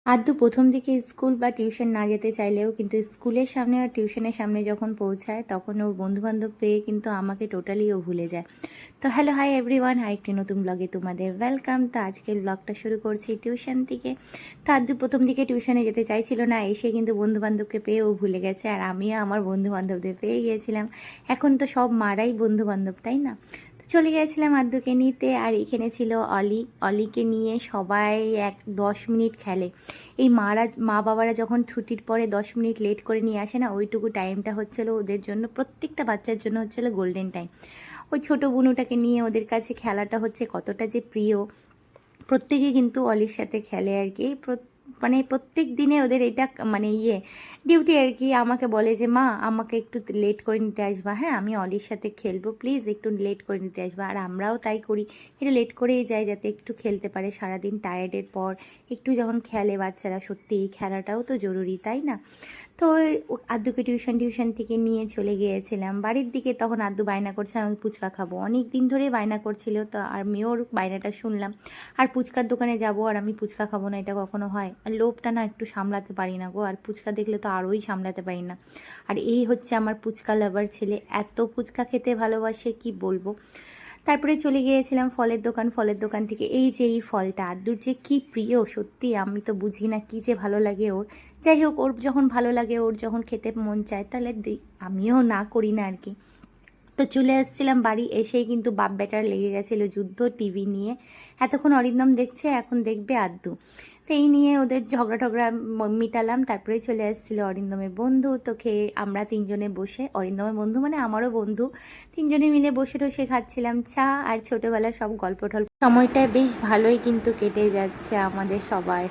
আদ্যু প্রথম দিকে স্কুল বা টিউশন না যেতে চাইলেও কিন্তু স্কুলের সামনে আর টিউশনের সামনে যখন পৌঁছায় তখন ওর বন্ধুবান্ধব পেয়ে কিন্তু আমাকে টোটালি ও ভুলে যায়। তো হ্যালো হাই এভরিওয়ান, আরেকটি নতুন ব্লগে তোমাদের ওয়েলকাম। তো আজকের ব্লগটা শুরু করছি টিউশন থেকে। তো আদ্যু প্রথম দিকে টিউশনে যেতে চাইছিল না, এসে কিন্তু বন্ধুবান্ধবকে পেয়ে ও ভুলে গেছে, আর আমিও আমার বন্ধুবান্ধবদের পেয়ে গিয়েছিলাম। এখন তো সব মারাই বন্ধুবান্ধব, তাই না? চলে গেছিলাম আদ্যুকে নিতে, আর এখানে ছিল অলিকে নিয়ে সবাই 10 মিনিট খেলে। এই মা বাবারা যখন ছুটির পরে 10 মিনিট লেট করে নিয়ে আসে না, ওইটুকু টাইমটা হচ্ছিলো ওদের জন্য, প্রত্যেকটা বাচ্চার জন্য হচ্ছিলো গোল্ডেন টাইম। ওই ছোটো বুনুটাকে নিয়ে ওদের কাছে খেলাটা হচ্ছে কতটা যে প্রিয়। প্রত্যেকে কিন্তু অলির সাথে খেলে আর কি। মানে প্রত্যেক দিনে ওদের এটা মানে ডিউটি আর কি। আমাকে বলে যে মা, আমাকে একটু লেট করে নিতে আসবা, হ্যাঁ আমি অলির সাথে খেলবো, প্লিজ একটু লেট করে নিতে আসবা। আর আমরাও তাই করি, একটু লেট করেই যাই যাতে একটু খেলতে পারে। সারাদিন টায়ার্ডের পর একটু যখন খেলে বাচ্চারা, সত্যি এই খেলাটাও তো জরুরি, তাই না? তো আদ্যুকে টিউশন থেকে নিয়ে চলে গিয়েছিলাম বাড়ির দিকে। তখন আদ্যু বায়না করছে আমি ফুচকা খাবো, অনেক দিন ধরেই বায়না করছিল। তো আর মেয়ের বায়নাটা শুনলাম। আর ফুচকার দোকানে যাব আর আমি ফুচকা খাবো না, এটা কখনো হয়? আর লোভটা না একটু সামলাতে পারি না গো, আর ফুচকা দেখলে তো আরোই সামলাতে পারি না। আর এই হচ্ছে আমার ফুচকা লাভার ছেলে, এত ফুচকা খেতে ভালোবাসে কি বলবো। তারপরে চলে গিয়েছিলাম ফলের দোকান থেকে এই যে এই ফলটা আদ্যুর যে কী প্রিয়, সত্যি আমি তো বুঝি না কী যে ভালো লাগে ওর। যাই হোক, ওর যখন ভালো লাগে, ওর যখন খেতে মন চায়, তাহলে আমিও না করি না আর কি। তো চলে আসছিলাম বাড়ি, এসেই কিন্তু বাপ বেটার লেগে গেছিলো যুদ্ধ টিভি নিয়ে। এতক্ষণ অরিন্দম দেখছে, এখন দেখবে আদ্যু। তো এই নিয়ে ওদের ঝগড়া টগড়া মিটালাম, তারপরে চলে আসছিলো অরিন্দমের বন্ধু। তো খেয়ে আমরা তিনজনে বসে, অরিন্দমের বন্ধু মানে আমারও বন্ধু, তিনজনে মিলে বসে টসে খাচ্ছিলাম চা আর ছোটোবেলার সব গল্প টল্প। সময়টা বেশ ভালোই কিন্তু কেটে যাচ্ছে আমাদের সবার।